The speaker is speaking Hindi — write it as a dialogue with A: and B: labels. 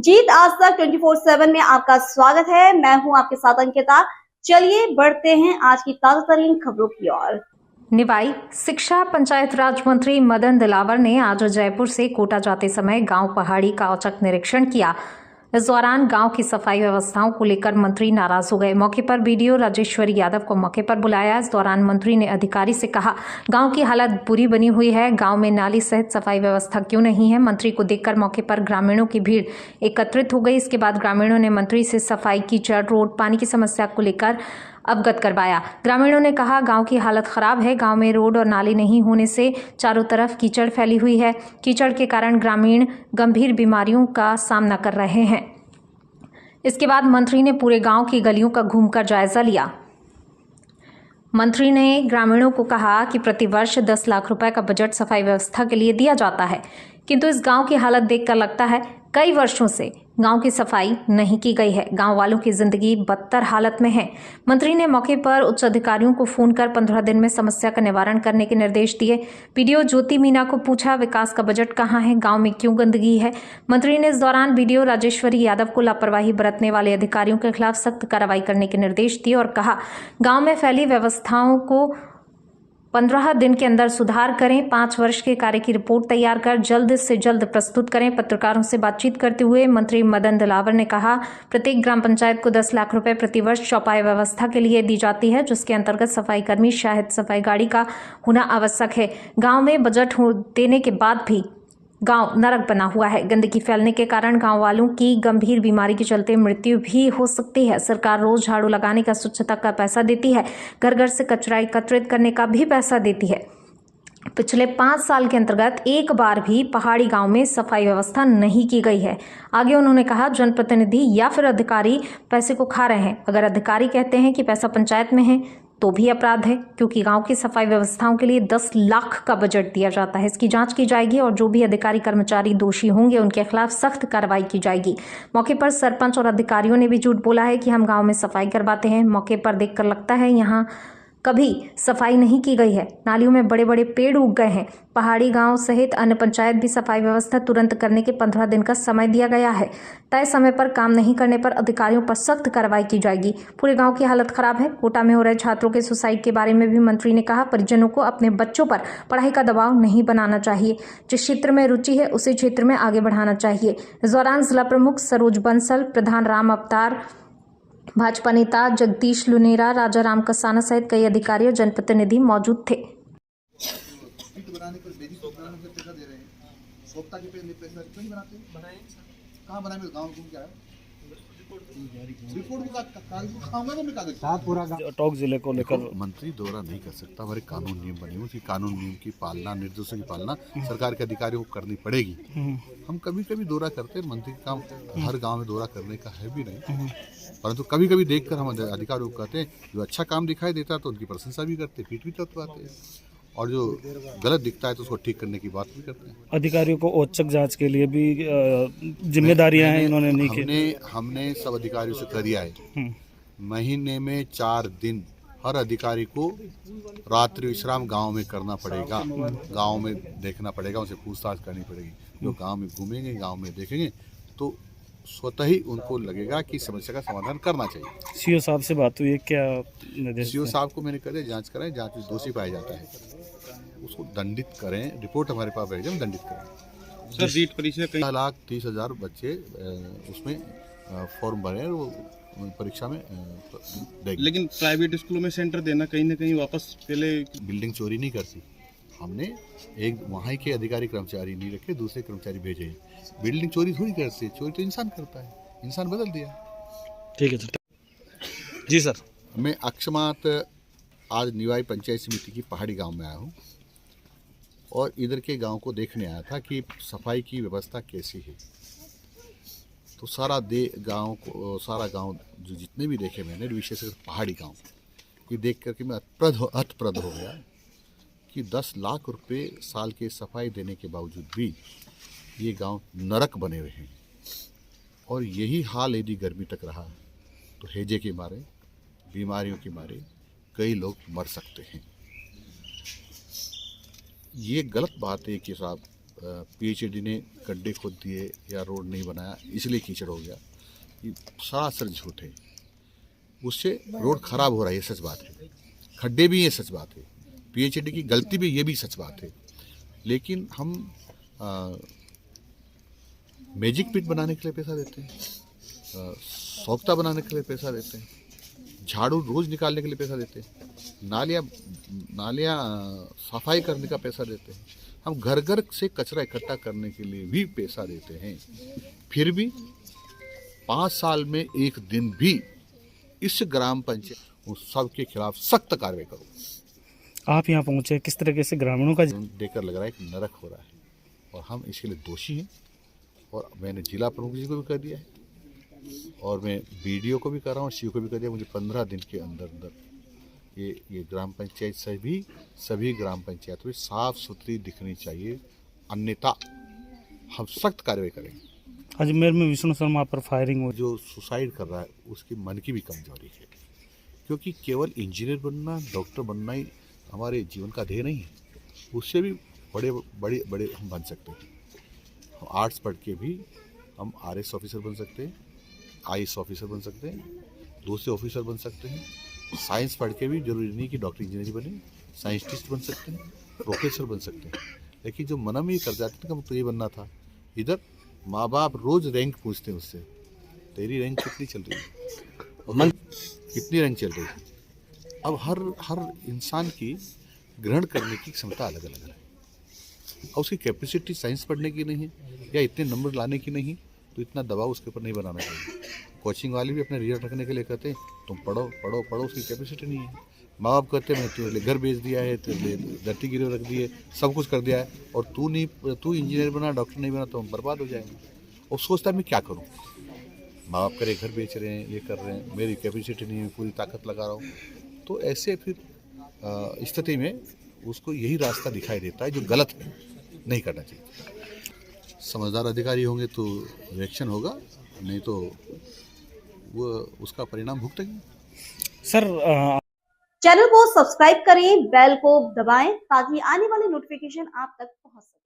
A: जीत आज तक 24/7 में आपका स्वागत है। मैं हूं आपके साथ अंकिता। चलिए बढ़ते हैं आज की ताजा तरीन खबरों की ओर।
B: निवाई शिक्षा पंचायत राज मंत्री मदन दिलावर ने आज जयपुर से कोटा जाते समय गांव पहाड़ी का औचक निरीक्षण किया। इस दौरान गांव की सफाई व्यवस्थाओं को लेकर मंत्री नाराज हो गए। मौके पर बीडीओ राजेश्वरी यादव को मौके पर बुलाया। इस दौरान मंत्री ने अधिकारी से कहा, गांव की हालत बुरी बनी हुई है, गांव में नाली सहित सफाई व्यवस्था क्यों नहीं है। मंत्री को देखकर मौके पर ग्रामीणों की भीड़ एकत्रित हो गई। इसके बाद ग्रामीणों ने मंत्री से सफाई, कीचड़, रोड, पानी की समस्या को लेकर अवगत करवाया। ग्रामीणों ने कहा, गांव की हालत खराब है, गांव में रोड और नाली नहीं होने से चारों तरफ कीचड़ फैली हुई है। कीचड़ के कारण ग्रामीण गंभीर बीमारियों का सामना कर रहे हैं। इसके बाद मंत्री ने पूरे गांव की गलियों का घूमकर जायजा लिया। मंत्री ने ग्रामीणों को कहा कि प्रतिवर्ष 10 लाख रुपए का बजट सफाई व्यवस्था के लिए दिया जाता है, किंतु इस गांव की हालत देखकर लगता है कई वर्षों से गांव की सफाई नहीं की गई है। गांव वालों की जिंदगी बदतर हालत में है। मंत्री ने मौके पर उच्च अधिकारियों को फोन कर 15 दिन में समस्या का निवारण करने के निर्देश दिए। बीडीओ ज्योति मीना को पूछा, विकास का बजट कहां है, गांव में क्यों गंदगी है। मंत्री ने इस दौरान बीडीओ राजेश्वरी यादव को लापरवाही बरतने वाले अधिकारियों के खिलाफ सख्त कार्रवाई करने के निर्देश दिए और कहा, गांव में फैली व्यवस्थाओं को 15 दिन के अंदर सुधार करें। 5 वर्ष के कार्य की रिपोर्ट तैयार कर जल्द से जल्द प्रस्तुत करें। पत्रकारों से बातचीत करते हुए मंत्री मदन दिलावर ने कहा, प्रत्येक ग्राम पंचायत को 10 लाख रुपए प्रतिवर्ष चौपाई व्यवस्था के लिए दी जाती है, जिसके अंतर्गत सफाई कर्मी, शायद सफाई गाड़ी का होना आवश्यक है। गाँव में बजट देने के बाद भी गांव नरक बना हुआ है। गंदगी फैलने के कारण गांव वालों की गंभीर बीमारी के चलते मृत्यु भी हो सकती है। सरकार रोज झाड़ू लगाने का, स्वच्छता का पैसा देती है, घर घर से कचरा एकत्रित करने का भी पैसा देती है। पिछले 5 साल के अंतर्गत एक बार भी पहाड़ी गांव में सफाई व्यवस्था नहीं की गई है। आगे उन्होंने कहा, जनप्रतिनिधि या फिर अधिकारी पैसे को खा रहे हैं। अगर अधिकारी कहते हैं कि पैसा पंचायत में है तो भी अपराध है, क्योंकि गांव की सफाई व्यवस्थाओं के लिए 10 लाख का बजट दिया जाता है। इसकी जांच की जाएगी और जो भी अधिकारी कर्मचारी दोषी होंगे उनके खिलाफ सख्त कार्रवाई की जाएगी। मौके पर सरपंच और अधिकारियों ने भी झूठ बोला है कि हम गांव में सफाई करवाते हैं। मौके पर देखकर लगता है यहाँ कभी सफाई नहीं की गई है। नालियों में बड़े बड़े पेड़ उग गए हैं। पहाड़ी गांव सहित अन्य पंचायत भी सफाई व्यवस्था तुरंत करने के 15 दिन का समय दिया गया है। तय समय पर काम नहीं करने पर अधिकारियों पर सख्त कार्रवाई की जाएगी। पूरे गांव की हालत खराब है। कोटा में हो रहे छात्रों के सुसाइड के बारे में भी मंत्री ने कहा, परिजनों को अपने बच्चों पर पढ़ाई का दबाव नहीं बनाना चाहिए। जिस क्षेत्र में रुचि है उसी क्षेत्र में आगे बढ़ाना चाहिए। इस दौरान जिला प्रमुख सरोज बंसल, प्रधान राम अवतार, भाजपा नेता जगदीश लुनेरा, राजा राम कसाना सहित कई अधिकारी और जनप्रतिनिधि मौजूद थे।
C: टॉक जिले को लेकर
D: मंत्री दौरा नहीं कर सकता। हमारे कानून नियम बने हुए, कानून नियम की पालना, निर्देशों की पालना सरकार के अधिकारियों को करनी पड़ेगी। हम कभी कभी दौरा करते हैं, मंत्री का हर गांव में दौरा करने का है भी नहीं, परंतु कभी कभी देखकर हम अधिकारियों को कहते हैं, जो अच्छा काम दिखाई देता है तो उनकी प्रशंसा भी करते, पीठ भी तत्वाते हैं, और जो गलत दिखता है तो उसको ठीक करने की बात भी करते हैं।
C: अधिकारियों को औचक जांच के लिए भी जिम्मेदारियां हैं, इन्होंने नहीं की।
D: हमने सब अधिकारियों से करिया है। महीने में 4 दिन हर अधिकारी को रात्रि विश्राम गांव में करना पड़ेगा, गांव में देखना पड़ेगा, उनसे पूछताछ करनी पड़ेगी। जो गांव में घूमेंगे, गांव में देखेंगे तो स्वतः ही उनको लगेगा कि समस्या का समाधान करना चाहिए।
C: सीओ साहब से बात हुई है क्या?
D: सीओ साहब को मैंने कहा जांच कराएं, जांच में दोषी पाया जाता है उसको दंडित करें, रिपोर्ट हमारे पास भेजें, हम दंडित करें।
E: सर, रीट परीक्षा
D: 1,30,000 बच्चे उसमें फॉर्म भरे, वो परीक्षा में देंगे।
E: लेकिन प्राइवेट स्कूलों में सेंटर देना कहीं ना कहीं वापस पहले
D: बिल्डिंग चोरी नहीं करती। हमने एक वहाँ के अधिकारी कर्मचारी नहीं रखे, दूसरे कर्मचारी भेजे। बिल्डिंग चोरी थोड़ी करती है, चोरी तो इंसान करता है, इंसान बदल दिया।
C: ठीक है सर। जी सर।
D: मैं अक्षमात आज निवाई पंचायत समिति की पहाड़ी गांव में आया हूँ और इधर के गांव को देखने आया था कि सफाई की व्यवस्था कैसी है। तो सारा गांव जो जितने भी देखे मैंने, विशेषकर पहाड़ी गांव, ये देख करके मैं अतप्रद हो गया कि 10 लाख रुपए साल के सफाई देने के बावजूद भी ये गांव नरक बने हुए हैं। और यही हाल यदि गर्मी तक रहा तो हैजे के मारे, बीमारियों के मारे कई लोग मर सकते हैं। ये गलत बात है कि साहब पीएचईडी ने गड्ढे खोद दिए या रोड नहीं बनाया इसलिए कीचड़ हो गया, ये सरासर झूठ है। उससे रोड खराब हो रहा है, ये सच बात है। खड्डे भी ये सच बात है। पीएचईडी की गलती भी ये भी सच बात है। लेकिन हम मैजिक पिट बनाने के लिए पैसा देते हैं, सौख्ता बनाने के लिए पैसा देते हैं, झाड़ू रोज निकालने के लिए पैसा देते हैं, नालियाँ सफाई करने का पैसा देते हैं, हम घर घर से कचरा इकट्ठा करने के लिए भी पैसा देते हैं। फिर भी 5 साल में एक दिन भी इस ग्राम पंचायत उन सब के खिलाफ सख्त कार्रवाई करो।
C: आप यहाँ पहुँचे, किस तरीके से ग्रामीणों का
D: देखकर लग रहा है कि नरक हो रहा है और हम इसके लिए दोषी हैं। और मैंने जिला प्रमुख जी को भी कर दिया है और मैं बीडीओ को भी कर रहा हूँ, सीओ को भी कर दिया। मुझे 15 दिन के अंदर अंदर ये ग्राम पंचायत सभी ग्राम पंचायत में साफ सुथरी दिखनी चाहिए, अन्यथा हम सख्त कार्रवाई करेंगे।
C: अजमेर में विष्णु शर्मा पर फायरिंग हुई।
D: जो सुसाइड कर रहा है उसकी मन की भी कमजोरी है, क्योंकि केवल इंजीनियर बनना, डॉक्टर बनना ही हमारे जीवन का ध्येय नहीं है। उससे भी बड़े हम बन सकते हैं। हम आर्ट्स पढ़ के भी हम आरएस ऑफिसर बन सकते हैं, आईएएस ऑफिसर बन सकते हैं, दूसरे ऑफिसर बन सकते हैं। साइंस पढ़ के भी जरूरी नहीं कि डॉक्टर इंजीनियर बने, साइंटिस्ट बन सकते हैं, प्रोफेसर बन सकते हैं। लेकिन जो मन में ये कर जाते थे कि तो ये बनना था, इधर माँ बाप रोज रैंक पूछते हैं उससे, तेरी रैंक कितनी चल रही है, कितनी रैंक चल रही है। अब हर इंसान की ग्रहण करने की क्षमता अलग अलग है और उसकी कैपेसिटी साइंस पढ़ने की नहीं है या इतने नंबर लाने की नहीं, तो इतना दबाव उसके ऊपर नहीं बनाना चाहिए। कोचिंग वाले भी अपने रिजल्ट रखने के लिए कहते हैं तुम पढ़ो, उसकी कैपेसिटी नहीं है। माँ बाप कहते हैं मैंने तेरे घर बेच दिया है, तेरे धरती गिरे रख दी है, सब कुछ कर दिया है और तू इंजीनियर बना, डॉक्टर नहीं बना तो हम बर्बाद हो जाएंगे। और सोचता है मैं क्या करूँ, माँ बाप करे घर बेच रहे हैं, ये कर रहे हैं, मेरी कैपेसिटी नहीं है, पूरी ताकत लगा रहा हूँ। तो ऐसे फिर स्थिति में उसको यही रास्ता दिखाई देता है जो गलत है, नहीं करना चाहिए। समझदार अधिकारी होंगे तो रिएक्शन होगा, नहीं तो वो उसका परिणाम भुगतेंगे।
C: सर
A: चैनल को सब्सक्राइब करें, बेल को दबाएं ताकि आने वाली नोटिफिकेशन आप तक पहुंच सके।